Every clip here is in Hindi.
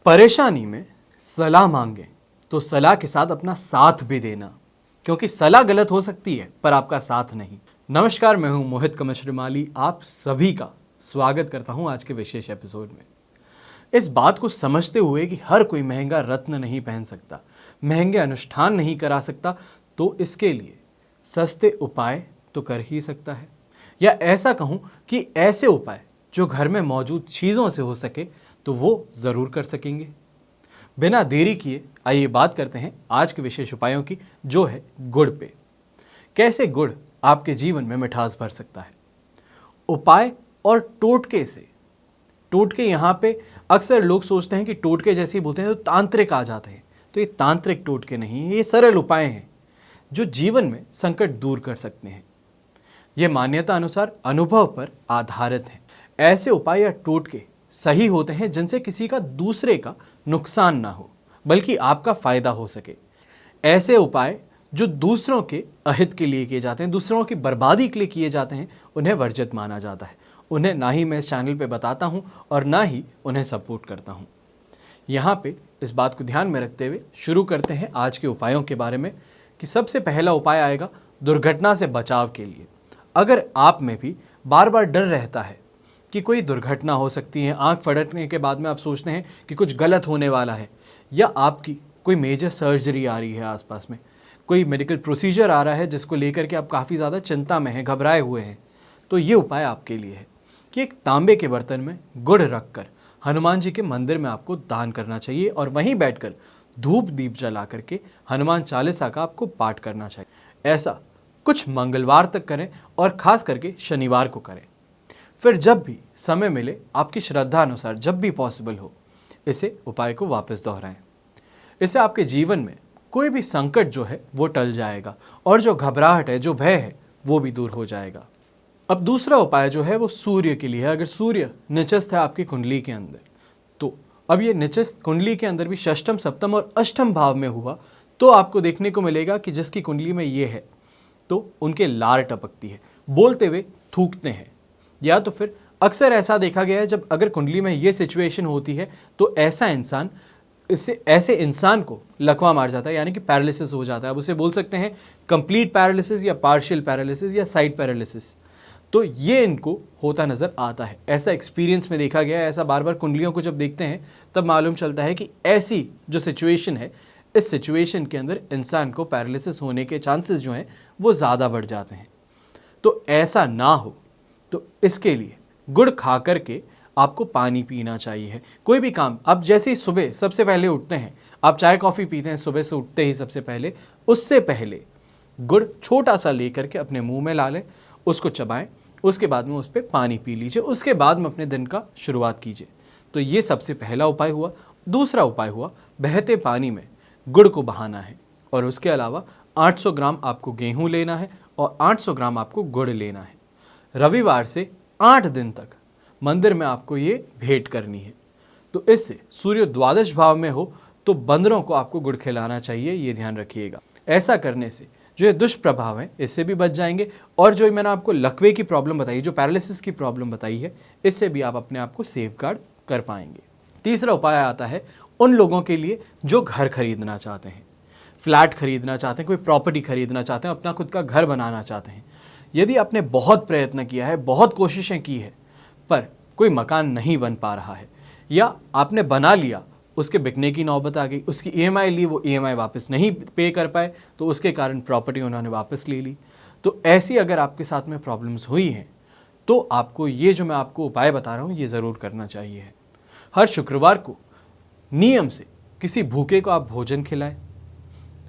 परेशानी में सलाह मांगे तो सलाह के साथ अपना साथ भी देना, क्योंकि सलाह गलत हो सकती है पर आपका साथ नहीं। नमस्कार, मैं हूं मोहित कमश्रिमाली, आप सभी का स्वागत करता हूं आज के विशेष एपिसोड में। इस बात को समझते हुए कि हर कोई महंगा रत्न नहीं पहन सकता, महंगे अनुष्ठान नहीं करा सकता, तो इसके लिए सस्ते उपाय तो कर ही सकता है। या ऐसा कहूं कि ऐसे उपाय जो घर में मौजूद चीज़ों से हो सके तो वो ज़रूर कर सकेंगे। बिना देरी किए आइए बात करते हैं आज के विशेष उपायों की, जो है गुड़ पे। कैसे गुड़ आपके जीवन में मिठास भर सकता है। उपाय और टोटके से। टोटके यहाँ पे अक्सर लोग सोचते हैं कि टोटके जैसे ही बोलते हैं तो तांत्रिक आ जाते हैं, तो ये तांत्रिक टोटके नहीं है, ये सरल उपाय हैं जो जीवन में संकट दूर कर सकते हैं। ये मान्यता अनुसार अनुभव पर आधारित है। ऐसे उपाय या टोटके सही होते हैं जिनसे किसी का दूसरे का नुकसान ना हो, बल्कि आपका फायदा हो सके। ऐसे उपाय जो दूसरों के अहित के लिए किए जाते हैं, दूसरों की बर्बादी के लिए किए जाते हैं, उन्हें वर्जित माना जाता है। उन्हें ना ही मैं इस चैनल पे बताता हूँ और ना ही उन्हें सपोर्ट करता हूँ। यहाँ पे इस बात को ध्यान में रखते हुए शुरू करते हैं आज के उपायों के बारे में। कि सबसे पहला उपाय आएगा दुर्घटना से बचाव के लिए। अगर आप में भी बार बार डर रहता है कि कोई दुर्घटना हो सकती है, आंख फटकने के बाद में आप सोचते हैं कि कुछ गलत होने वाला है, या आपकी कोई मेजर सर्जरी आ रही है, आसपास में कोई मेडिकल प्रोसीजर आ रहा है जिसको लेकर के आप काफ़ी ज़्यादा चिंता में हैं, घबराए हुए हैं, तो ये उपाय आपके लिए है कि एक तांबे के बर्तन में गुड़ रखकर हनुमान जी के मंदिर में आपको दान करना चाहिए और वहीं बैठकर धूप दीप जला करके हनुमान चालीसा का आपको पाठ करना चाहिए। ऐसा कुछ मंगलवार तक करें और ख़ास करके शनिवार को करें। फिर जब भी समय मिले, आपकी श्रद्धा अनुसार जब भी पॉसिबल हो, इसे उपाय को वापस दोहराएं। इससे आपके जीवन में कोई भी संकट जो है वो टल जाएगा और जो घबराहट है, जो भय है, वो भी दूर हो जाएगा। अब दूसरा उपाय जो है वो सूर्य के लिए है। अगर सूर्य निचस्त है आपकी कुंडली के अंदर, तो अब ये निचस्त कुंडली के अंदर भी षष्ठम, सप्तम और अष्टम भाव में हुआ तो आपको देखने को मिलेगा कि जिसकी कुंडली में ये है तो उनके लार टपकती है, बोलते हुए थूकते हैं। या तो फिर अक्सर ऐसा देखा गया है, जब अगर कुंडली में ये सिचुएशन होती है तो ऐसे इंसान को लकवा मार जाता है, यानी कि पैरालिसिस हो जाता है। अब उसे बोल सकते हैं कंप्लीट पैरालिसिस या पार्शियल पैरालिसिस या साइड पैरालिसिस। तो ये इनको होता नज़र आता है, ऐसा एक्सपीरियंस में देखा गया है। ऐसा बार बार कुंडलियों को जब देखते हैं तब मालूम चलता है कि ऐसी जो सिचुएशन है, इस सिचुएशन के अंदर इंसान को पैरालिसिस होने के चांसेस जो हैं वो ज़्यादा बढ़ जाते हैं। तो ऐसा ना हो तो इसके लिए गुड़ खा करके आपको पानी पीना चाहिए। कोई भी काम आप जैसे ही सुबह सबसे पहले उठते हैं, आप चाय कॉफ़ी पीते हैं सुबह से उठते ही सबसे पहले, उससे पहले गुड़ छोटा सा लेकर के अपने मुंह में ला लें, उसको चबाएं, उसके बाद में उस पर पानी पी लीजिए, उसके बाद में अपने दिन का शुरुआत कीजिए। तो ये सबसे पहला उपाय हुआ। दूसरा उपाय हुआ बहते पानी में गुड़ को बहाना है, और उसके अलावा 800 ग्राम आपको गेहूँ लेना है और 800 ग्राम आपको गुड़ लेना है। रविवार से 8 दिन तक मंदिर में आपको ये भेंट करनी है। तो इससे सूर्य द्वादश भाव में हो तो बंदरों को आपको गुड़ खिलाना चाहिए, ये ध्यान रखिएगा। ऐसा करने से जो ये दुष्प्रभाव हैं इससे भी बच जाएंगे, और जो मैंने आपको लकवे की प्रॉब्लम बताई, जो पैरालिसिस की प्रॉब्लम बताई है, इससे भी आप अपने आप को सेफगार्ड कर पाएंगे। तीसरा उपाय आता है उन लोगों के लिए जो घर खरीदना चाहते हैं, फ्लैट खरीदना चाहते हैं, कोई प्रॉपर्टी खरीदना चाहते हैं, अपना खुद का घर बनाना चाहते हैं। यदि आपने बहुत प्रयत्न किया है, बहुत कोशिशें की है, पर कोई मकान नहीं बन पा रहा है, या आपने बना लिया, उसके बिकने की नौबत आ गई, उसकी ईएमआई ली, वो ईएमआई वापस नहीं पे कर पाए, तो उसके कारण प्रॉपर्टी उन्होंने वापस ले ली। तो ऐसी अगर आपके साथ में प्रॉब्लम्स हुई हैं तो आपको ये जो मैं आपको उपाय बता रहा हूँ ये ज़रूर करना चाहिए। हर शुक्रवार को नियम से किसी भूखे को आप भोजन खिलाएं।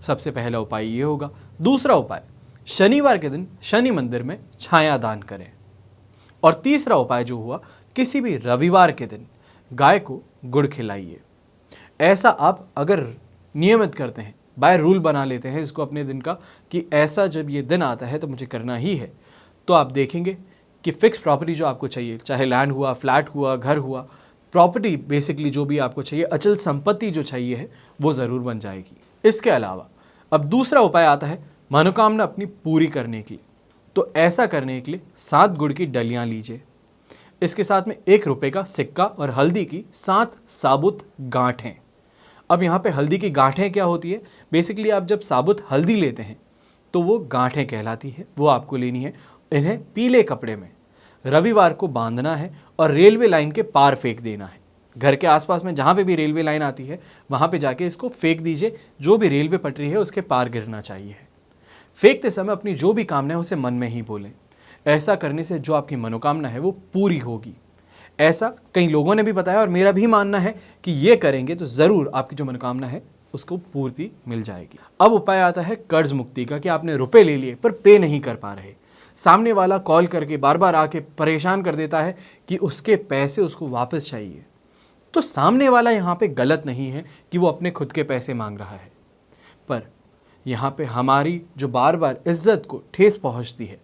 सबसे पहला उपाय ये होगा। दूसरा उपाय, शनिवार के दिन शनि मंदिर में छाया दान करें। और तीसरा उपाय जो हुआ, किसी भी रविवार के दिन गाय को गुड़ खिलाइए। ऐसा आप अगर नियमित करते हैं, बाय रूल बना लेते हैं इसको अपने दिन का, कि ऐसा जब ये दिन आता है तो मुझे करना ही है, तो आप देखेंगे कि फिक्स प्रॉपर्टी जो आपको चाहिए, चाहे लैंड हुआ, फ्लैट हुआ, घर हुआ, प्रॉपर्टी बेसिकली जो भी आपको चाहिए, अचल संपत्ति जो चाहिए है, वो ज़रूर बन जाएगी। इसके अलावा अब दूसरा उपाय आता है मनोकामना अपनी पूरी करने के लिए। तो ऐसा करने के लिए 7 गुड़ की डलियाँ लीजिए, इसके साथ में 1 रुपए का सिक्का और हल्दी की 7 साबुत गांठें। अब यहाँ पे हल्दी की गांठें क्या होती है? बेसिकली आप जब साबुत हल्दी लेते हैं तो वो गांठें कहलाती है, वो आपको लेनी है। इन्हें पीले कपड़े में रविवार को बांधना है और रेलवे लाइन के पार फेंक देना है। घर के आसपास में जहाँ पे भी रेलवे लाइन आती है वहाँ पे जाके इसको फेंक दीजिए। जो भी रेलवे पटरी है उसके पार गिरना चाहिए। फेंकते समय अपनी जो भी कामना है उसे मन में ही बोलें। ऐसा करने से जो आपकी मनोकामना है वो पूरी होगी। ऐसा कई लोगों ने भी बताया और मेरा भी मानना है कि ये करेंगे तो ज़रूर आपकी जो मनोकामना है उसको पूर्ति मिल जाएगी। अब उपाय आता है कर्ज मुक्ति का, कि आपने रुपए ले लिए पर पे नहीं कर पा रहे। सामने वाला कॉल करके बार बार आके परेशान कर देता है कि उसके पैसे उसको वापस चाहिए। तो सामने वाला यहाँ पे गलत नहीं है कि वो अपने खुद के पैसे मांग रहा है, पर यहाँ पे हमारी जो बार बार इज्जत को ठेस पहुँचती है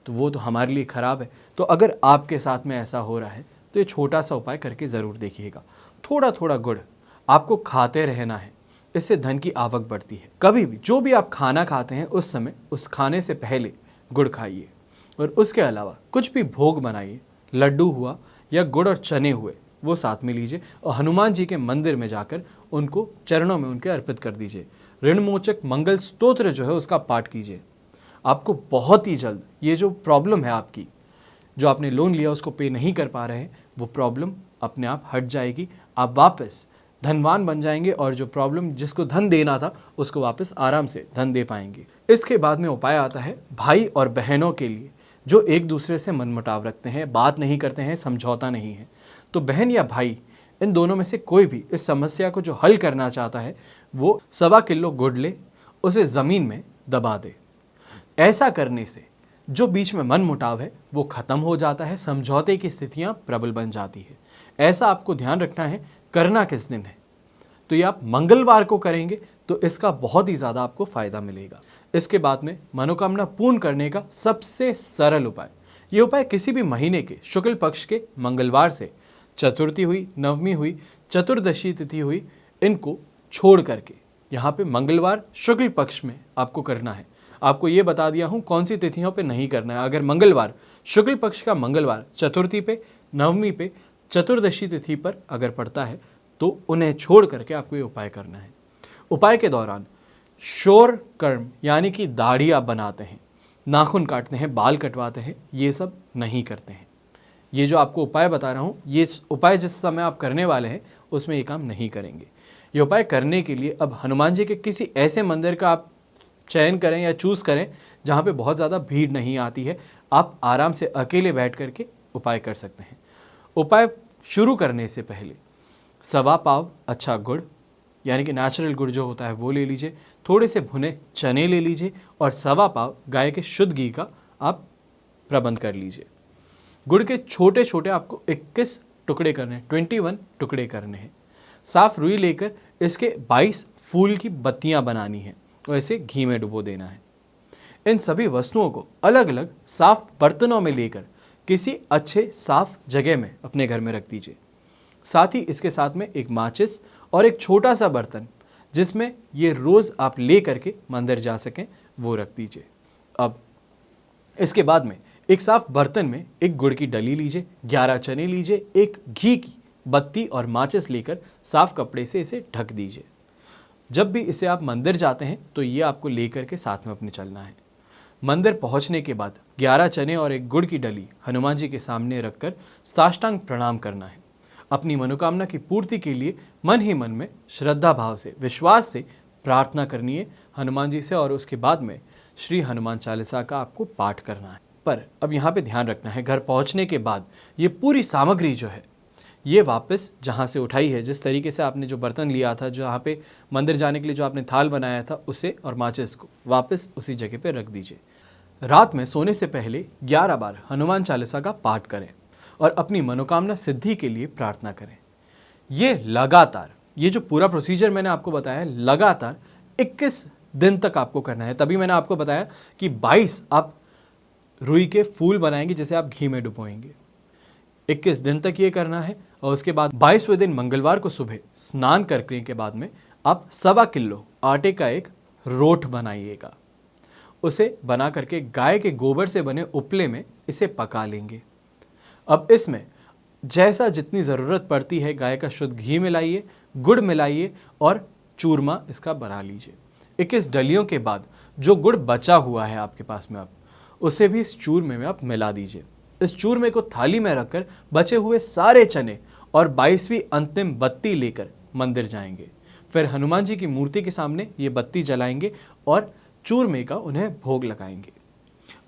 तो वो तो हमारे लिए ख़राब है। तो अगर आपके साथ में ऐसा हो रहा है तो ये छोटा सा उपाय करके ज़रूर देखिएगा। थोड़ा थोड़ा गुड़ आपको खाते रहना है, इससे धन की आवक बढ़ती है। कभी भी जो भी आप खाना खाते हैं उस समय उस खाने से पहले गुड़ खाइए, और उसके अलावा कुछ भी भोग बनाइए, लड्डू हुआ या गुड़ और चने हुए वो साथ में लीजिए और हनुमान जी के मंदिर में जाकर उनको चरणों में उनके अर्पित कर दीजिए। ऋणमोचक मंगल स्तोत्र जो है उसका पाठ कीजिए। आपको बहुत ही जल्द ये जो प्रॉब्लम है आपकी, जो आपने लोन लिया उसको पे नहीं कर पा रहे हैं, वो प्रॉब्लम अपने आप हट जाएगी। आप वापस धनवान बन जाएंगे और जो प्रॉब्लम जिसको धन देना था उसको वापस आराम से धन दे पाएंगे। इसके बाद में उपाय आता है भाई और बहनों के लिए जो एक दूसरे से मनमुटाव रखते हैं, बात नहीं करते हैं, समझौता नहीं है। तो बहन या भाई इन दोनों में से कोई भी इस समस्या को जो हल करना चाहता है वो 1.25 किलो गुड़ ले, उसे ज़मीन में दबा दे। ऐसा करने से जो बीच में मन मुटाव है वो खत्म हो जाता है, समझौते की स्थितियां प्रबल बन जाती है। ऐसा आपको ध्यान रखना है। करना किस दिन है? तो ये आप मंगलवार को करेंगे तो इसका बहुत ही ज़्यादा आपको फायदा मिलेगा। इसके बाद में मनोकामना पूर्ण करने का सबसे सरल उपाय, ये उपाय किसी भी महीने के शुक्ल पक्ष के मंगलवार से चतुर्थी हुई, नवमी हुई, चतुर्दशी तिथि हुई, इनको छोड़ करके यहाँ पे मंगलवार शुक्ल पक्ष में आपको करना है। आपको ये बता दिया हूँ कौन सी तिथियों पे नहीं करना है। अगर मंगलवार शुक्ल पक्ष का मंगलवार चतुर्थी पे, नवमी पे, चतुर्दशी तिथि पर अगर पड़ता है तो उन्हें छोड़ करके आपको ये उपाय करना है। उपाय के दौरान शोर कर्म यानी कि दाढ़ी आप बनाते हैं, नाखून काटते हैं, बाल कटवाते हैं, ये सब नहीं करते हैं। ये जो आपको उपाय बता रहा हूँ, ये उपाय जिस समय आप करने वाले हैं उसमें ये काम नहीं करेंगे। ये उपाय करने के लिए अब हनुमान जी के किसी ऐसे मंदिर का आप चयन करें या चूज़ करें जहाँ पे बहुत ज़्यादा भीड़ नहीं आती है। आप आराम से अकेले बैठ करके उपाय कर सकते हैं। उपाय शुरू करने से पहले 1.25 पाव अच्छा गुड़ यानी कि नेचुरल गुड़ जो होता है वो ले लीजिए, थोड़े से भुने चने ले लीजिए और 1.25 पाव गाय के शुद्ध घी का आप प्रबंध कर लीजिए। गुड़ के छोटे छोटे आपको 21 टुकड़े करने हैं, 21 टुकड़े करने हैं। साफ रुई लेकर इसके 22 फूल की बत्तियां बनानी है और इसे घी में डुबो देना है। इन सभी वस्तुओं को अलग अलग साफ बर्तनों में लेकर किसी अच्छे साफ जगह में अपने घर में रख दीजिए। साथ ही इसके साथ में एक माचिस और एक छोटा सा बर्तन जिसमें ये रोज़ आप ले करके मंदिर जा सकें वो रख दीजिए। अब इसके बाद में एक साफ बर्तन में एक गुड़ की डली लीजिए, 11 चने लीजिए, एक घी की बत्ती और माचिस लेकर साफ कपड़े से इसे ढक दीजिए। जब भी इसे आप मंदिर जाते हैं तो ये आपको लेकर के साथ में अपने चलना है। मंदिर पहुंचने के बाद 11 चने और एक गुड़ की डली हनुमान जी के सामने रखकर साष्टांग प्रणाम करना है। अपनी मनोकामना की पूर्ति के लिए मन ही मन में श्रद्धा भाव से, विश्वास से प्रार्थना करनी है हनुमान जी से और उसके बाद में श्री हनुमान चालीसा का आपको पाठ करना है। पर अब यहाँ पे ध्यान रखना है, घर पहुँचने के बाद ये पूरी सामग्री जो है ये वापस जहाँ से उठाई है, जिस तरीके से आपने जो बर्तन लिया था, जहाँ पे मंदिर जाने के लिए जो आपने थाल बनाया था, उसे और माचिस को वापस उसी जगह पे रख दीजिए। रात में सोने से पहले 11 बार हनुमान चालीसा का पाठ करें और अपनी मनोकामना सिद्धि के लिए प्रार्थना करें। ये लगातार, ये जो पूरा प्रोसीजर मैंने आपको बताया है, लगातार 21 दिन तक आपको करना है। तभी मैंने आपको बताया कि 22 आप रुई के फूल बनाएंगे जिसे आप घी में डुबोएंगे। 21 दिन तक ये करना है और उसके बाद 22वें दिन मंगलवार को सुबह स्नान करने के बाद में आप 1.25 किलो आटे का एक रोट बनाइएगा। उसे बना करके गाय के गोबर से बने उपले में इसे पका लेंगे। अब इसमें जैसा जितनी ज़रूरत पड़ती है गाय का शुद्ध घी मिलाइए, गुड़ मिलाइए और चूरमा इसका बना लीजिए। 21 डलियों के बाद जो गुड़ बचा हुआ है आपके पास में, आप उसे भी इस चूरमे में आप मिला दीजिए। इस चूरमे को थाली में रखकर बचे हुए सारे चने और 22वीं अंतिम बत्ती लेकर मंदिर जाएंगे। फिर हनुमान जी की मूर्ति के सामने ये बत्ती जलाएंगे और चूरमे का उन्हें भोग लगाएंगे।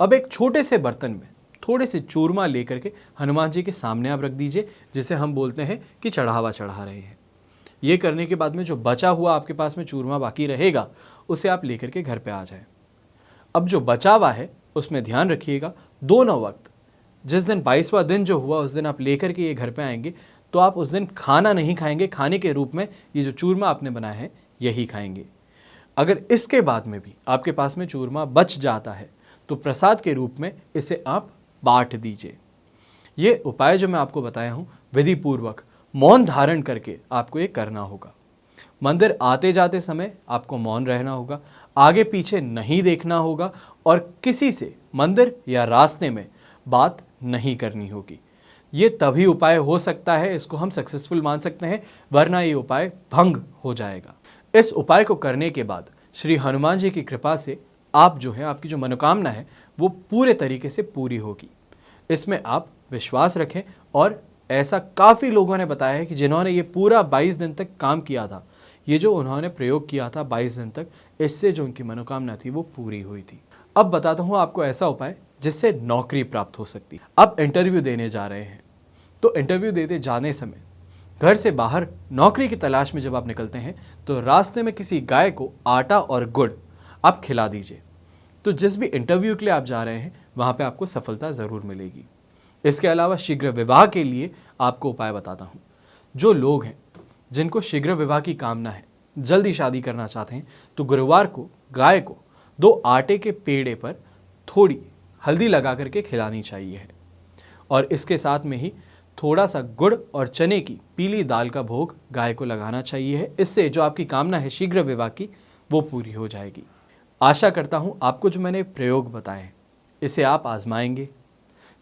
अब एक छोटे से बर्तन में थोड़े से चूरमा लेकर के हनुमान जी के सामने आप रख दीजिए, जिसे हम बोलते हैं कि चढ़ावा चढ़ा रहे हैं। ये करने के बाद में जो बचा हुआ आपके पास में चूरमा बाकी रहेगा, उसे आप लेकर के घर पे आ जाएं। अब जो बचा हुआ है उसमें ध्यान रखिएगा, दोनों वक्त जिस दिन 22वां दिन जो हुआ उस दिन आप लेकर के ये घर पे आएंगे तो आप उस दिन खाना नहीं खाएंगे, खाने के रूप में ये जो चूरमा आपने बनाया है यही खाएंगे। अगर इसके बाद में भी आपके पास में चूरमा बच जाता है तो प्रसाद के रूप में इसे आप बांट दीजिए। ये उपाय जो मैं आपको बताया हूँ, विधि पूर्वक मौन धारण करके आपको ये करना होगा। मंदिर आते जाते समय आपको मौन रहना होगा, आगे पीछे नहीं देखना होगा और किसी से मंदिर या रास्ते में बात नहीं करनी होगी। ये तभी उपाय हो सकता है, इसको हम सक्सेसफुल मान सकते हैं, वरना ये उपाय भंग हो जाएगा। इस उपाय को करने के बाद श्री हनुमान जी की कृपा से आप जो है, आपकी जो मनोकामना है वो पूरे तरीके से पूरी होगी। इसमें आप विश्वास रखें और ऐसा काफ़ी लोगों ने बताया है कि जिन्होंने ये पूरा 22 दिन तक काम किया था, ये जो उन्होंने प्रयोग किया था 22 दिन तक, इससे जो उनकी मनोकामना थी वो पूरी हुई थी। अब बताता हूँ आपको ऐसा उपाय जिससे नौकरी प्राप्त हो सकती है। अब इंटरव्यू देने जा रहे हैं तो इंटरव्यू देते जाने समय घर से बाहर नौकरी की तलाश में जब आप निकलते हैं तो रास्ते में किसी गाय को आटा और गुड़ आप खिला दीजिए। तो जिस भी इंटरव्यू के लिए आप जा रहे हैं वहाँ पे आपको सफलता ज़रूर मिलेगी। इसके अलावा शीघ्र विवाह के लिए आपको उपाय बताता हूँ। जो लोग हैं जिनको शीघ्र विवाह की कामना है, जल्दी शादी करना चाहते हैं, तो गुरुवार को गाय को 2 आटे के पेड़े पर थोड़ी हल्दी लगा करके खिलानी चाहिए है और इसके साथ में ही थोड़ा सा गुड़ और चने की पीली दाल का भोग गाय को लगाना चाहिए है। इससे जो आपकी कामना है शीघ्र विवाह की वो पूरी हो जाएगी। आशा करता हूँ आपको जो मैंने प्रयोग बताए हैं इसे आप आजमाएंगे,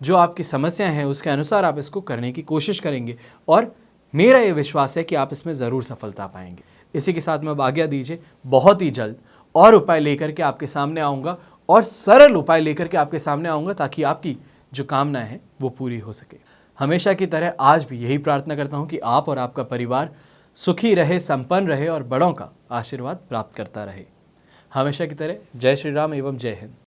जो आपकी समस्या है उसके अनुसार आप इसको करने की कोशिश करेंगे और मेरा ये विश्वास है कि आप इसमें ज़रूर सफलता पाएंगे। इसी के साथ में अब आज्ञा दीजिए, बहुत ही जल्द और उपाय लेकर के आपके सामने आऊँगा और सरल उपाय लेकर के आपके सामने आऊँगा ताकि आपकी जो कामना है वो पूरी हो सके। हमेशा की तरह आज भी यही प्रार्थना करता हूँ कि आप और आपका परिवार सुखी रहे, संपन्न रहे और बड़ों का आशीर्वाद प्राप्त करता रहे। हमेशा की तरह जय श्री राम एवं जय हिंद।